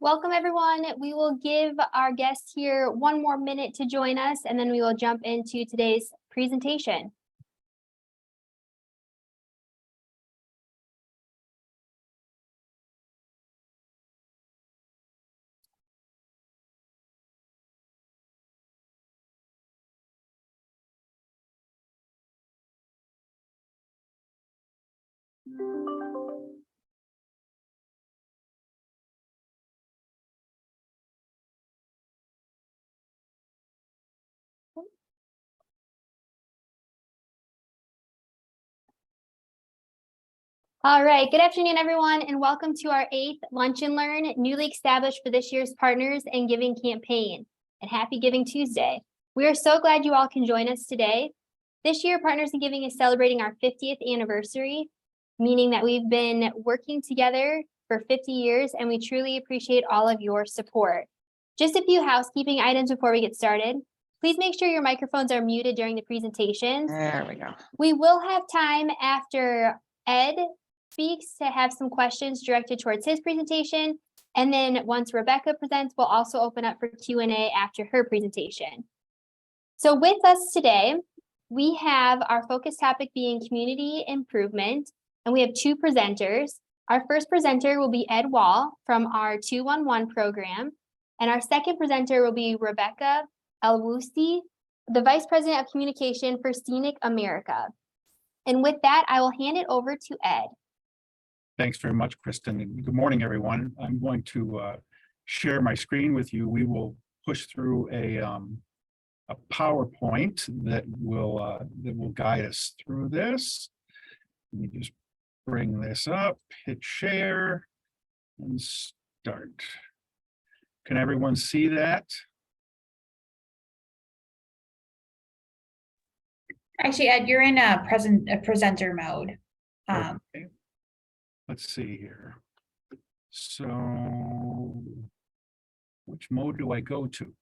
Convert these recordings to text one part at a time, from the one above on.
Welcome, everyone. We will give our guests here one more minute to join us, and then we will jump into today's presentation. All right, good afternoon, everyone, and welcome to our 8th Lunch and Learn, newly established for this year's Partners and Giving campaign. And happy Giving Tuesday. We are so glad you all can join us today. This year, Partners in Giving is celebrating our 50th anniversary, meaning that we've been working together for 50 years, and we truly appreciate all of your support. Just a few housekeeping items before we get started. Please make sure your microphones are muted during the presentations. There we go. We will have time after Ed speaks to have some questions directed towards his presentation. And then once Rebecca presents, we'll also open up for Q&A after her presentation. So with us today, we have our focus topic being community improvement, and we have two presenters. Our first presenter will be Ed Wall from our 211 program, and our second presenter will be Rebecca Elwusi, the Vice President of Communication for Scenic America. And with that, I will hand it over to Ed. Thanks very much, Kristen. And good morning, everyone. I'm going to share my screen with you. We will push through a PowerPoint that will guide us through this. Let me just bring this up, hit share, and start. Can everyone see that? Actually, Ed, you're in a presenter mode. Okay. Let's see here. So, which mode do I go to?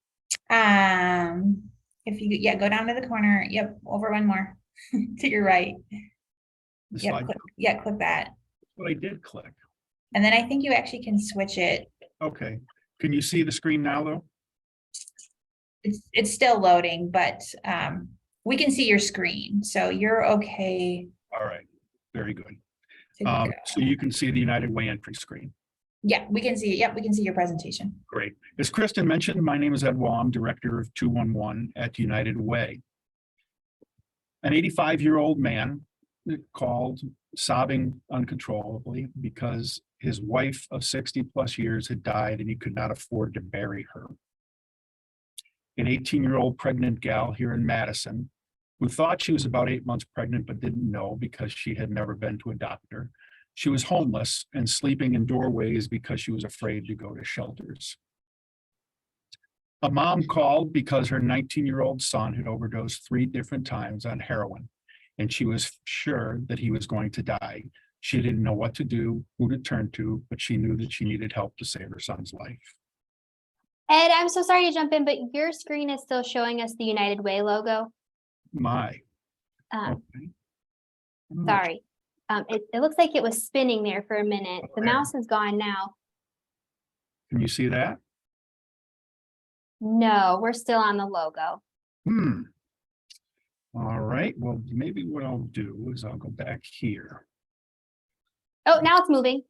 If you go down to the corner. Yep, over one more to your right. The Yep, slide. click that. That's what I did click. And then I think you actually can switch it. Okay. Can you see the screen now, though? It's still loading, but we can see your screen, so you're okay. All right. Very good. to go. So you can see the United Way entry screen. Yeah, we can see it. Yep, we can see your presentation. Great. As Kristen mentioned, my name is Ed Wall. I'm director of 211 at United Way. An 85-year-old man called sobbing uncontrollably because his wife of 60 plus years had died and he could not afford to bury her. An 18-year-old pregnant gal here in Madison who thought she was about 8 months pregnant but didn't know because she had never been to a doctor. She was homeless and sleeping in doorways because she was afraid to go to shelters. A mom called because her 19-year-old son had overdosed 3 different times on heroin, and she was sure that he was going to die. She didn't know what to do, who to turn to, but she knew that she needed help to save her son's life. Ed, I'm so sorry to jump in, but your screen is still showing us the United Way logo. My. Okay. Sorry. It looks like it was spinning there for a minute. The Okay. mouse is gone now. Can you see that? No, we're still on the logo. All right. Well, maybe what I'll do is I'll go back here. Oh, now it's moving.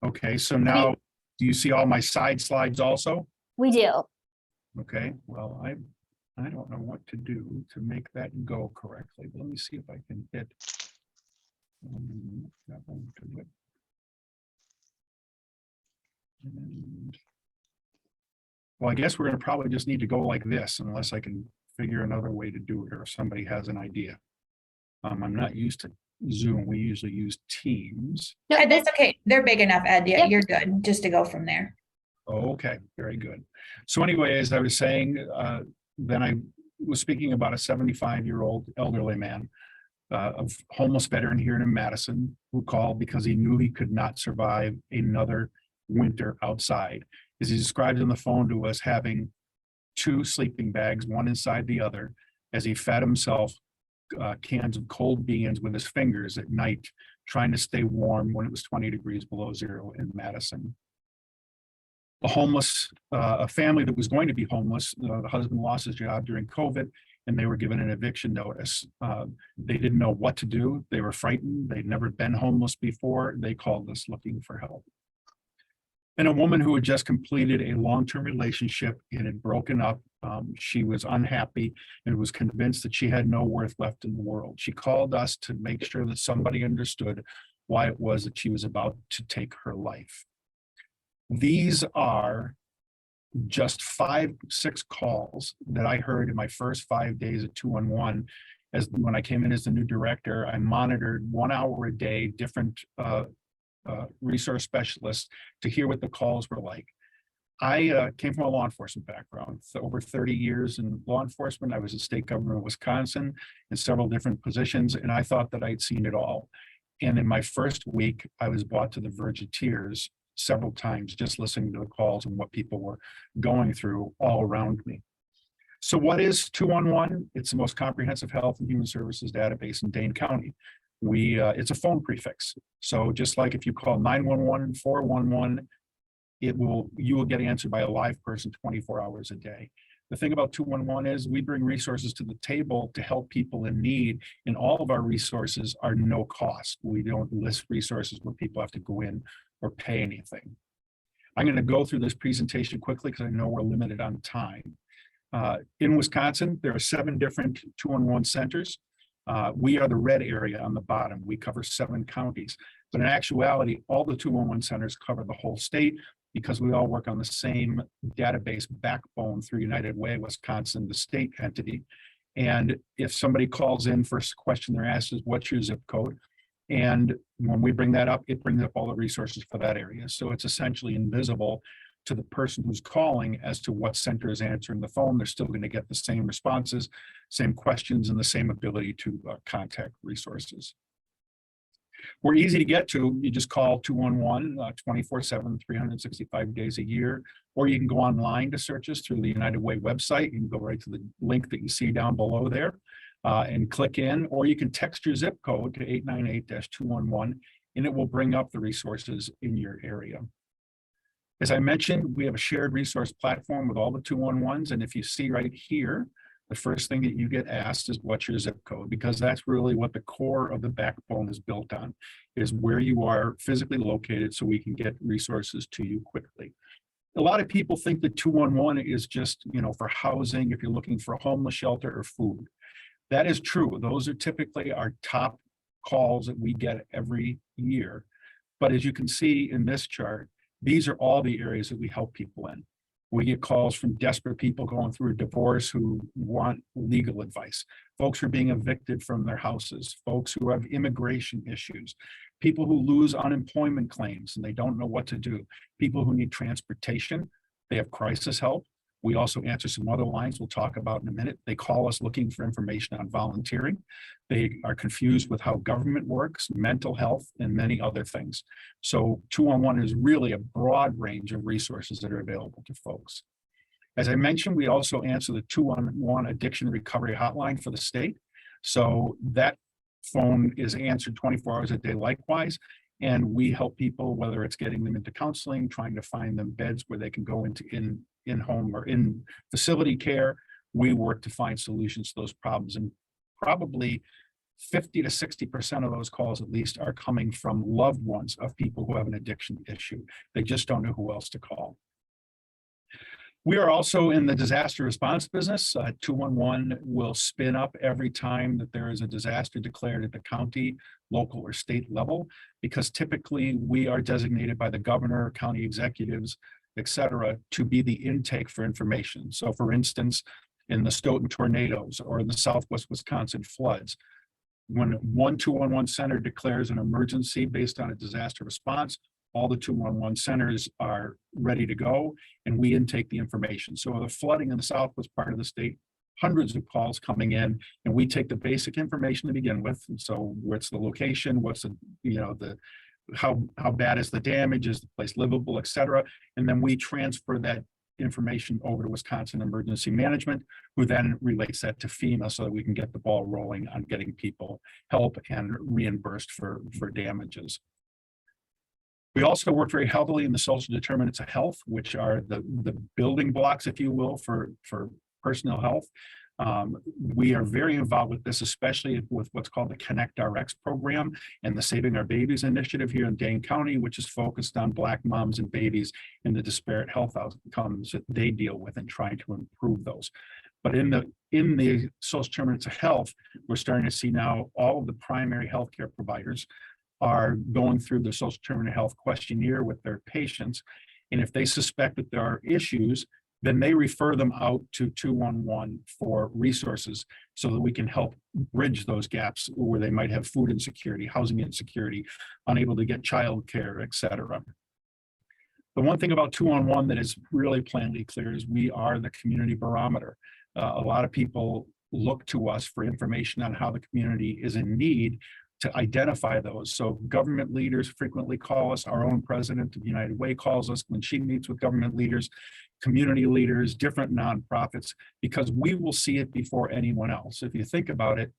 Okay. So now, do you see all my side slides also? We do. Okay. Well, I don't know what to do to make that go correctly. But let me see if I can hit that one to it. And, well, I guess we're going to probably just need to go like this unless I can figure another way to do it or if somebody has an idea. I'm not used to Zoom. We usually use Teams. No, Ed, that's okay. They're big enough, Ed. Yeah, Yep. You're good just to go from there. Oh, okay, very good. So anyway, as I was saying, then I was speaking about a 75-year-old elderly man, a homeless veteran here in Madison, who called because he knew he could not survive another winter outside. As he described on the phone to us, having 2 sleeping bags, one inside the other, as he fed himself cans of cold beans with his fingers at night, trying to stay warm when it was 20 degrees below zero in Madison. a homeless, a family that was going to be homeless. The husband lost his job during COVID and they were given an eviction notice. They didn't know what to do. They were frightened. They'd never been homeless before. They called us looking for help. And a woman who had just completed a long-term relationship and had broken up. She was unhappy and was convinced that she had no worth left in the world. She called us to make sure that somebody understood why it was that she was about to take her life. These are just 5-6 calls that I heard in my first 5 days at 211. As when I came in as the new director, I monitored 1 hour a day, different resource specialists to hear what the calls were like. I came from a law enforcement background, so over 30 years in law enforcement. I was a state governor of Wisconsin in several different positions, and I thought that I'd seen it all. And in my first week, I was brought to the verge of tears several times, just listening to the calls and what people were going through all around me. So what is 211? It's the most comprehensive health and human services database in Dane County. It's a phone prefix. So just like if you call 911 and 411, you will get answered by a live person 24 hours a day. The thing about 211 is we bring resources to the table to help people in need, and all of our resources are no cost. We don't list resources where people have to go in or pay anything. I'm going to go through this presentation quickly because I know we're limited on time. In Wisconsin, there are 7 different 211 centers. We are the red area on the bottom. We cover 7 counties, but in actuality, all the 211 centers cover the whole state because we all work on the same database backbone through United Way, Wisconsin, the state entity. And if somebody calls in, first question they're asked is, what's your zip code? And when we bring that up, it brings up all the resources for that area. So it's essentially invisible to the person who's calling as to what center is answering the phone. They're still going to get the same responses, same questions, and the same ability to contact resources. We're easy to get to. You just call 211 24/7, 365 days a year, or you can go online to search us through the United Way website. You can go right to the link that you see down below there and click in, or you can text your zip code to 898-211, and it will bring up the resources in your area. As I mentioned, we have a shared resource platform with all the 211s, and if you see right here, the first thing that you get asked is what's your zip code, because that's really what the core of the backbone is built on, is where you are physically located so we can get resources to you quickly. A lot of people think that 211 is just, for housing, if you're looking for a homeless shelter or food. That is true. Those are typically our top calls that we get every year. But as you can see in this chart, these are all the areas that we help people in. We get calls from desperate people going through a divorce who want legal advice, folks who are being evicted from their houses, folks who have immigration issues, people who lose unemployment claims and they don't know what to do, people who need transportation, they have crisis help. We also answer some other lines we'll talk about in a minute. They call us looking for information on volunteering. They are confused with how government works, mental health, and many other things. So 211 is really a broad range of resources that are available to folks. As I mentioned, we also answer the 211 addiction recovery hotline for the state. So that phone is answered 24 hours a day likewise. And we help people, whether it's getting them into counseling, trying to find them beds where they can go into in-home or in facility care. We work to find solutions to those problems. And probably 50 to 60% of those calls at least are coming from loved ones of people who have an addiction issue. They just don't know who else to call. We are also in the disaster response business. 211 will spin up every time that there is a disaster declared at the county, local, or state level, because typically we are designated by the governor, county executives, et cetera, to be the intake for information. So for instance, in the Stoughton tornadoes or in the Southwest Wisconsin floods, when one 211 center declares an emergency based on a disaster response, all the 211 centers are ready to go and we intake the information. So the flooding in the southwest part of the state, hundreds of calls coming in, and we take the basic information to begin with. And so what's the location, what's the, how bad is the damage, is the place livable, et cetera. And then we transfer that information over to Wisconsin Emergency Management, who then relates that to FEMA so that we can get the ball rolling on getting people help and reimbursed for damages. We also work very heavily in the social determinants of health, which are the building blocks, if you will, for personal health. We are very involved with this, especially with what's called the Connect RX program and the Saving Our Babies initiative here in Dane County, which is focused on Black moms and babies and the disparate health outcomes that they deal with and trying to improve those. But in the social determinants of health, we're starting to see now all of the primary healthcare providers are going through the social determinant of health questionnaire with their patients. And if they suspect that there are issues, then they refer them out to 211 for resources so that we can help bridge those gaps where they might have food insecurity, housing insecurity, unable to get childcare, et cetera. The one thing about 211 that is really plainly clear is we are the community barometer. A lot of people look to us for information on how the community is in need to identify those. So government leaders frequently call us. Our own president of United Way calls us when she meets with government leaders, community leaders, different nonprofits, because we will see it before anyone else. If you think about it,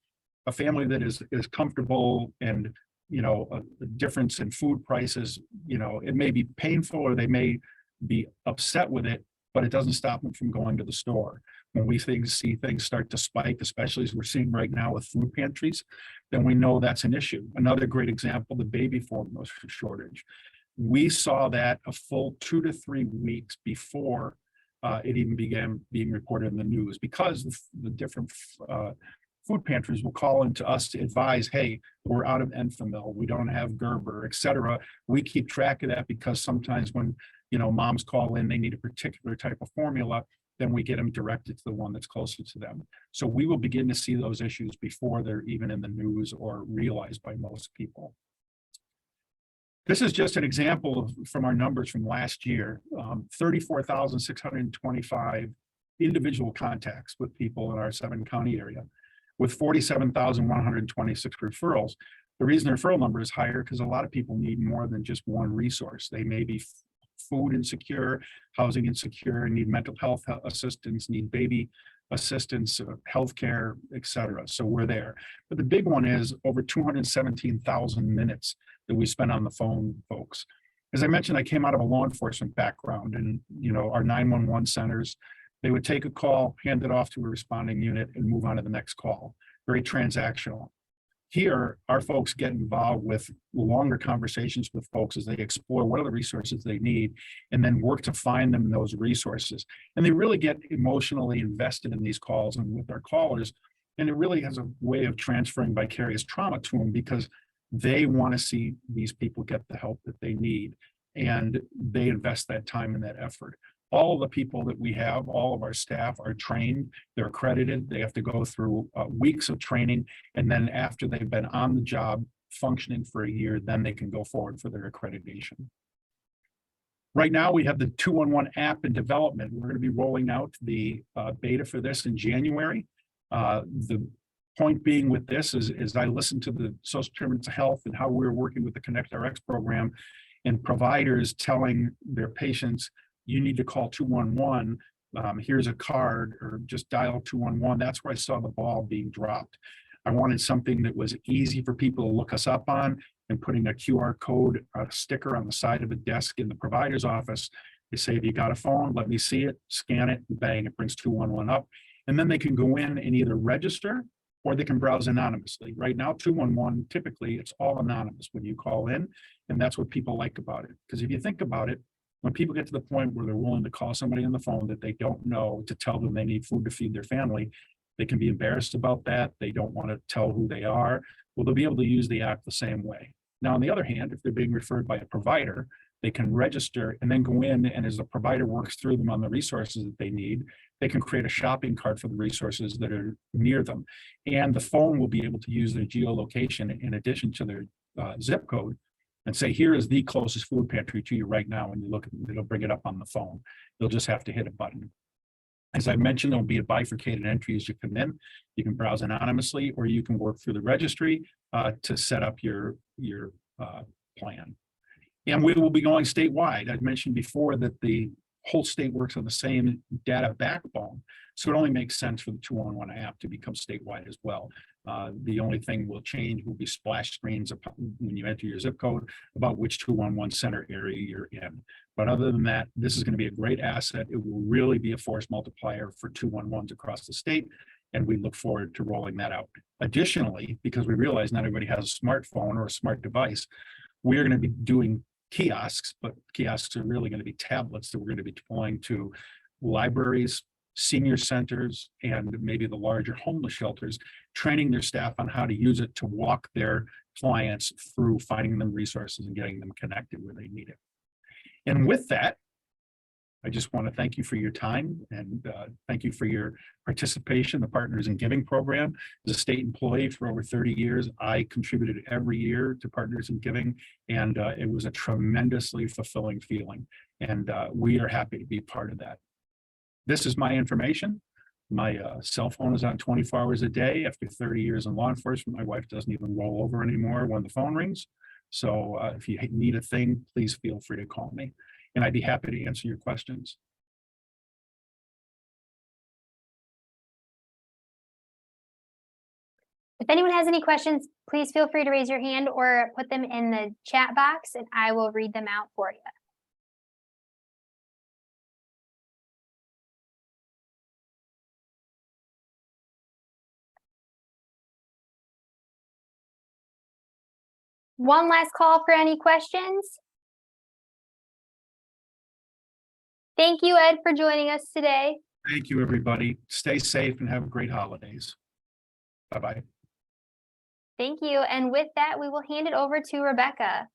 a family that is comfortable and, you know, a difference in food prices, you know, it may be painful or they may be upset with it, but it doesn't stop them from going to the store. When we see things start to spike, especially as we're seeing right now with food pantries, then we know that's an issue. Another great example, the baby formula shortage. We saw that a full 2 to 3 weeks before it even began being reported in the news, because the different food pantries will call into us to advise, hey, we're out of Enfamil, we don't have Gerber, et cetera. We keep track of that because sometimes when, you know, moms call in, they need a particular type of formula, then we get them directed to the one that's closer to them. So we will begin to see those issues before they're even in the news or realized by most people. This is just an example from our numbers from last year, 34,625 individual contacts with people in our 7-county area, with 47,126 referrals. The reason the referral number is higher because a lot of people need more than just one resource. They may be food insecure, housing insecure, need mental health assistance, need baby assistance, healthcare, et cetera. So we're there. But the big one is over 217,000 minutes that we spend on the phone, folks. As I mentioned, I came out of a law enforcement background, and you know, our 911 centers, they would take a call, hand it off to a responding unit, and move on to the next call. Very transactional. Here, our folks get involved with longer conversations with folks as they explore what are the resources they need, and then work to find them those resources. And they really get emotionally invested in these calls and with our callers. And it really has a way of transferring vicarious trauma to them because they want to see these people get the help that they need. And they invest that time and that effort. All of the people that we have, all of our staff are trained, they're accredited, they have to go through weeks of training, and then after they've been on the job functioning for a year, then they can go forward for their accreditation. Right now, we have the 211 app in development. We're going to be rolling out the beta for this in January. The point being with this is I listened to the social determinants of health and how we're working with the Connect RX program, and providers telling their patients, you need to call 211, here's a card, or just dial 211. That's where I saw the ball being dropped. I wanted something that was easy for people to look us up on, and putting a QR code, a sticker on the side of a desk in the provider's office. They say, if you got a phone, let me see it, scan it, bang, it brings 211 up. And then they can go in and either register or they can browse anonymously. Right now, 211, typically it's all anonymous when you call in. And that's what people like about it. Because if you think about it, when people get to the point where they're willing to call somebody on the phone that they don't know to tell them they need food to feed their family, they can be embarrassed about that. They don't want to tell who they are. Well, they'll be able to use the app the same way. Now, on the other hand, if they're being referred by a provider, they can register and then go in, and as the provider works through them on the resources that they need, they can create a shopping cart for the resources that are near them. And the phone will be able to use their geolocation in addition to their zip code and say, here is the closest food pantry to you right now. And you look, it'll bring it up on the phone. They'll just have to hit a button. As I mentioned, there'll be a bifurcated entry as you come in. You can browse anonymously, or you can work through the registry to set up your plan. And we will be going statewide. I've mentioned before that the whole state works on the same data backbone. So it only makes sense for the 211 app to become statewide as well. The only thing will change will be splash screens when you enter your zip code about which 211 center area you're in. But other than that, this is going to be a great asset. It will really be a force multiplier for 211s across the state. And we look forward to rolling that out. Additionally, because we realize not everybody has a smartphone or a smart device, we are going to be doing kiosks, but kiosks are really going to be tablets that we're going to be deploying to libraries, senior centers, and maybe the larger homeless shelters, training their staff on how to use it to walk their clients through finding them resources and getting them connected where they need it. And with that, I just want to thank you for your time and thank you for your participation. The Partners in Giving program. As a state employee for over 30 years, I contributed every year to Partners in Giving, and it was a tremendously fulfilling feeling. And we are happy to be part of that. This is my information. My cell phone is on 24 hours a day. After 30 years in law enforcement, my wife doesn't even roll over anymore when the phone rings. So if you need a thing, please feel free to call me. And I'd be happy to answer your questions. If anyone has any questions, please feel free to raise your hand or put them in the chat box and I will read them out for you. One last call for any questions. Thank you, Ed, for joining us today. Thank you, everybody. Stay safe and have great holidays. Bye-bye. Thank you. And with that, we will hand it over to Rebecca.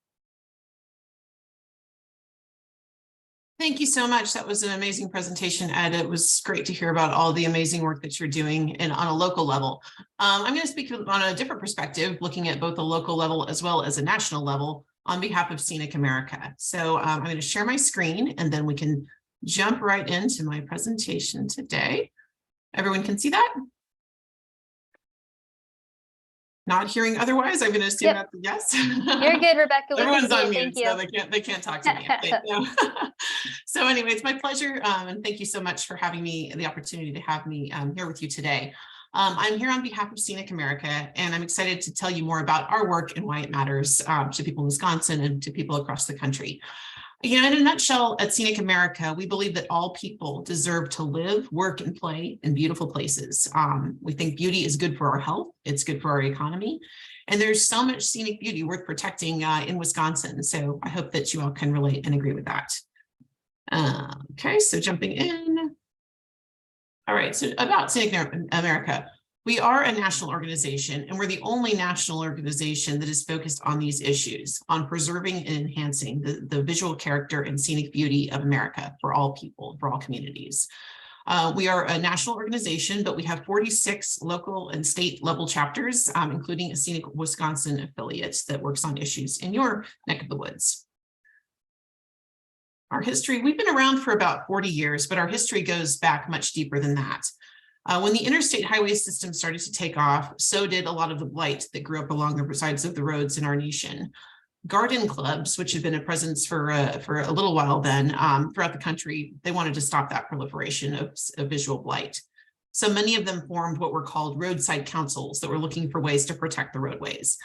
Thank you so much. That was an amazing presentation, Ed. It was great to hear about all the amazing work that you're doing and on a local level. I'm going to speak on a different perspective, looking at both the local level as well as a national level on behalf of Scenic America. So I'm going to share my screen and then we can jump right into my presentation today. Everyone can see that? Not hearing otherwise, I'm going to assume Yep. that's a yes. You're good, Rebecca. Everyone's on mute, Thank you. so they can't talk to me. So anyway, it's my pleasure, and thank you so much for having me, the opportunity to have me here with you today. I'm here on behalf of Scenic America, and I'm excited to tell you more about our work and why it matters to people in Wisconsin and to people across the country. You know, in a nutshell, at Scenic America, we believe that all people deserve to live, work, and play in beautiful places. We think beauty is good for our health, it's good for our economy, and there's so much scenic beauty worth protecting in Wisconsin. So I hope that you all can relate and agree with that. Okay, so jumping in. All right, so about Scenic America. We are a national organization, and we're the only national organization that is focused on these issues, on preserving and enhancing the visual character and scenic beauty of America for all people, for all communities. We are a national organization, but we have 46 local and state level chapters, including a Scenic Wisconsin affiliate that works on issues in your neck of the woods. Our history, we've been around for about 40 years, but our history goes back much deeper than that. When the interstate highway system started to take off, so did a lot of the blight that grew up along the sides of the roads in our nation. Garden clubs, which had been a presence for a little while then throughout the country, they wanted to stop that proliferation of visual blight. So many of them formed what were called roadside councils that were looking for ways to protect the roadways.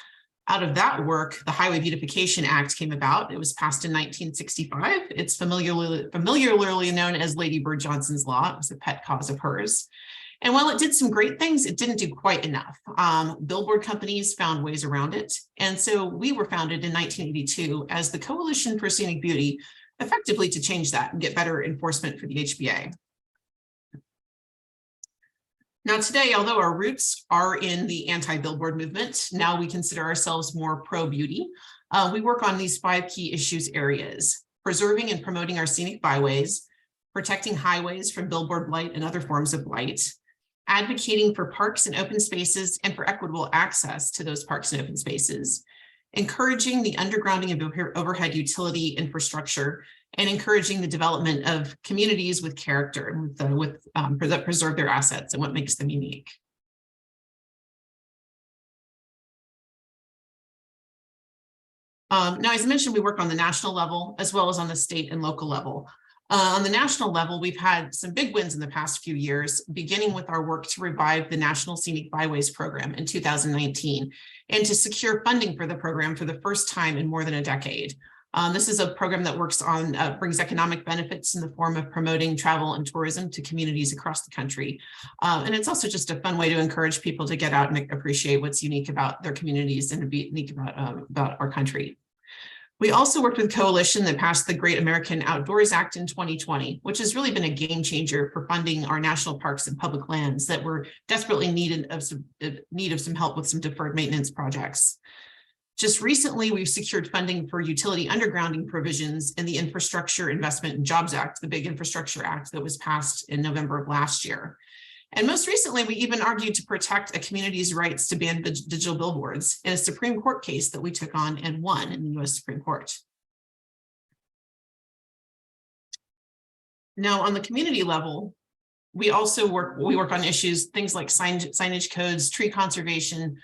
Out of that work, the Highway Beautification Act came about. It was passed in 1965. It's familiarly known as Lady Bird Johnson's Law. It was a pet cause of hers. And while it did some great things, it didn't do quite enough. Billboard companies found ways around it. And so we were founded in 1982 as the Coalition for Scenic Beauty, effectively to change that and get better enforcement for the HBA. Now today, although our roots are in the anti-billboard movement, now we consider ourselves more pro-beauty. We work on these 5 key issues areas: preserving and promoting our scenic byways, protecting highways from billboard blight and other forms of blight, advocating for parks and open spaces and for equitable access to those parks and open spaces, encouraging the undergrounding of overhead utility infrastructure, and encouraging the development of communities with character that preserve their assets and what makes them unique. Now, as I mentioned, we work on the national level as well as on the state and local level. On the national level, we've had some big wins in the past few years, beginning with our work to revive the National Scenic Byways program in 2019 and to secure funding for the program for the first time in more than a decade. This is a program that works on, brings economic benefits in the form of promoting travel and tourism to communities across the country. And it's also just a fun way to encourage people to get out and appreciate what's unique about their communities and to be unique about our country. We also worked with Coalition that passed the Great American Outdoors Act in 2020, which has really been a game changer for funding our national parks and public lands that were desperately need of some help with some deferred maintenance projects. Just recently, we've secured funding for utility undergrounding provisions in the Infrastructure Investment and Jobs Act, the big Infrastructure Act that was passed in November of last year. And most recently, we even argued to protect a community's rights to ban digital billboards in a Supreme Court case that we took on and won in the US Supreme Court. Now, on the community level, we also work on issues, things like signage codes, tree conservation,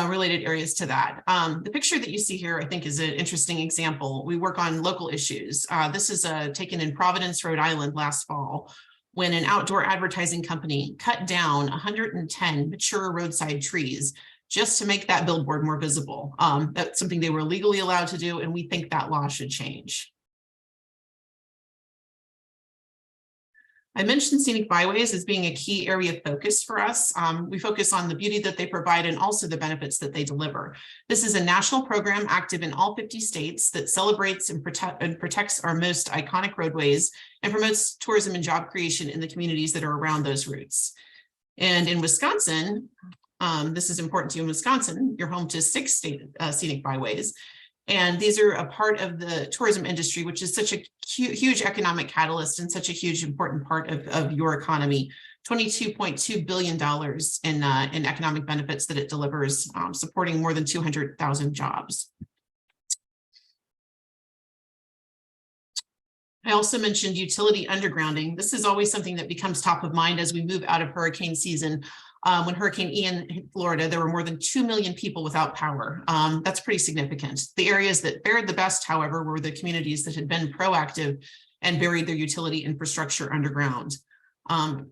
related areas to that. The picture that you see here, I think, is an interesting example. We work on local issues. This is taken in Providence, Rhode Island last fall, when an outdoor advertising company cut down 110 mature roadside trees just to make that billboard more visible. That's something they were legally allowed to do, and we think that law should change. I mentioned scenic byways as being a key area of focus for us. We focus on the beauty that they provide and also the benefits that they deliver. This is a national program active in all 50 states that celebrates and protects our most iconic roadways and promotes tourism and job creation in the communities that are around those routes. And in Wisconsin, this is important to you in Wisconsin, you're home to 6 state scenic byways. And these are a part of the tourism industry, which is such a huge economic catalyst and such a huge important part of your economy. $22.2 billion in economic benefits that it delivers, supporting more than 200,000 jobs. I also mentioned utility undergrounding. This is always something that becomes top of mind as we move out of hurricane season. When Hurricane Ian hit Florida, there were more than 2 million people without power. That's pretty significant. The areas that fared the best, however, were the communities that had been proactive and buried their utility infrastructure underground.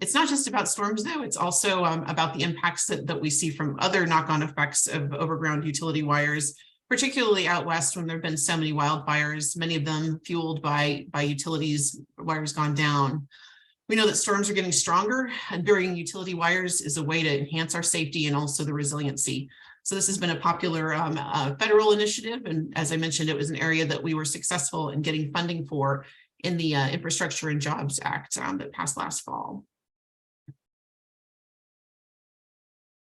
It's not just about storms, though. It's also about the impacts that we see from other knock-on effects of overground utility wires, particularly out west when there have been so many wildfires, many of them fueled by utilities, wires gone down. We know that storms are getting stronger, and burying utility wires is a way to enhance our safety and also the resiliency. So this has been a popular federal initiative. And as I mentioned, it was an area that we were successful in getting funding for in the Infrastructure and Jobs Act that passed last fall.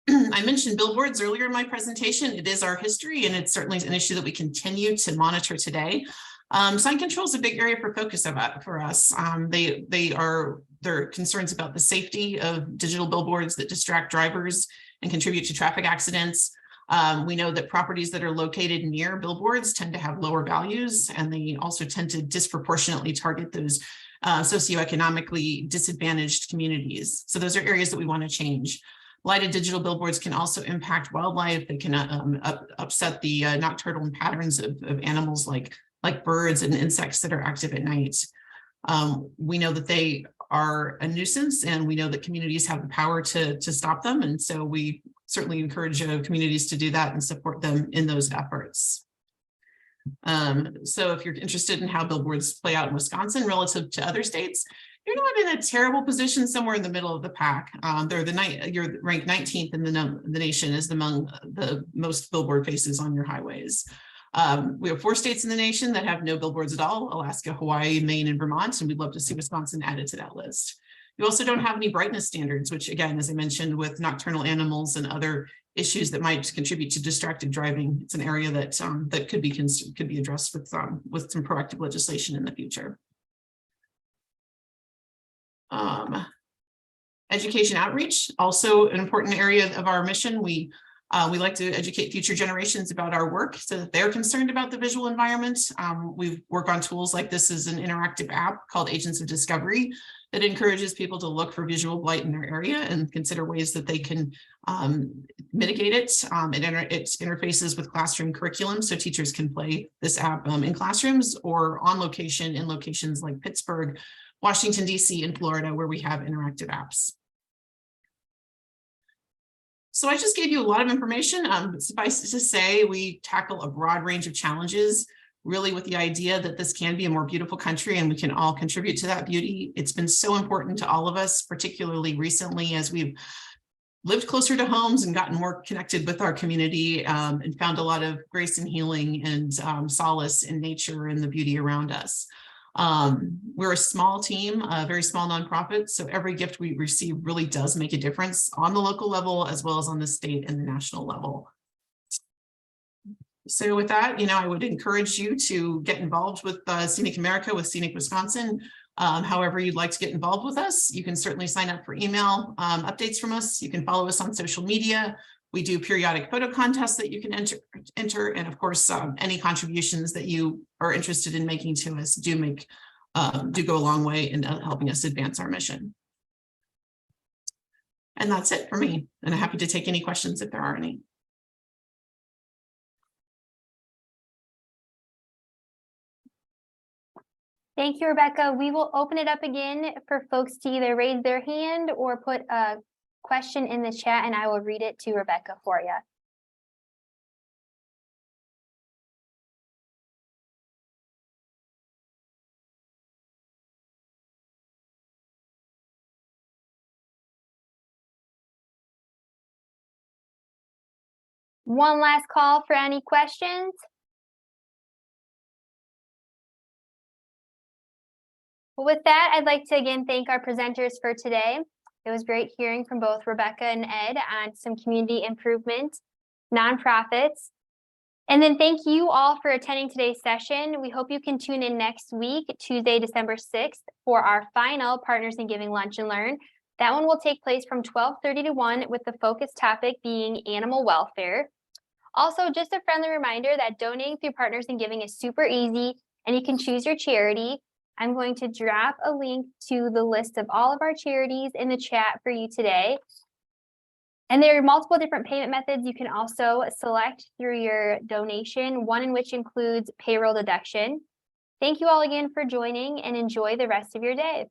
I mentioned billboards earlier in my presentation. It is our history, and it's certainly an issue that we continue to monitor today. Sign control is a big area for focus for us. There are concerns about the safety of digital billboards that distract drivers and contribute to traffic accidents. We know that properties that are located near billboards tend to have lower values, and they also tend to disproportionately target those socioeconomically disadvantaged communities. So those are areas that we want to change. Lighted digital billboards can also impact wildlife. They can upset the nocturnal patterns of animals like birds and insects that are active at night. We know that they are a nuisance, and we know that communities have the power to stop them. And so we certainly encourage communities to do that and support them in those efforts. So if you're interested in how billboards play out in Wisconsin relative to other states, you're not in a terrible position, somewhere in the middle of the pack. You're ranked 19th in the nation as among the most billboard faces on your highways. We have 4 states in the nation that have no billboards at all: Alaska, Hawaii, Maine, and Vermont, and we'd love to see Wisconsin added to that list. We also don't have any brightness standards, which, again, as I mentioned, with nocturnal animals and other issues that might contribute to distracted driving, it's an area that that could be addressed with some proactive legislation in the future. Education outreach, also an important area of our mission. We like to educate future generations about our work so that they're concerned about the visual environment. We work on tools like this is an interactive app called Agents of Discovery that encourages people to look for visual blight in their area and consider ways that they can mitigate it. It interfaces with classroom curriculum, so teachers can play this app in classrooms or on location in locations like Pittsburgh, Washington, DC, and Florida, where we have interactive apps. So I just gave you a lot of information. Suffice to say, we tackle a broad range of challenges, really with the idea that this can be a more beautiful country and we can all contribute to that beauty. It's been so important to all of us, particularly recently as we've lived closer to homes and gotten more connected with our community, and found a lot of grace and healing and solace in nature and the beauty around us. We're a small team, a very small nonprofit, so every gift we receive really does make a difference on the local level as well as on the state and the national level. So with that, I would encourage you to get involved with Scenic America, with Scenic Wisconsin. However you'd like to get involved with us, you can certainly sign up for email updates from us. You can follow us on social media. We do periodic photo contests that you can enter, and of course, any contributions that you are interested in making to us do go a long way in helping us advance our mission. And that's it for me. And I'm happy to take any questions if there are any. Thank you, Rebecca. We will open it up again for folks to either raise their hand or put a question in the chat, and I will read it to Rebecca for you. One last call for any questions. Well, with that, I'd like to again thank our presenters for today. It was great hearing from both Rebecca and Ed on some community improvement, nonprofits. And then thank you all for attending today's session. We hope you can tune in next week, Tuesday, December 6th, for our final Partners in Giving Lunch and Learn. That one will take place from 12:30 to 1 with the focus topic being animal welfare. Also, just a friendly reminder that donating through Partners in Giving is super easy and you can choose your charity. I'm going to drop a link to the list of all of our charities in the chat for you today. And there are multiple different payment methods you can also select through your donation, one in which includes payroll deduction. Thank you all again for joining and enjoy the rest of your day.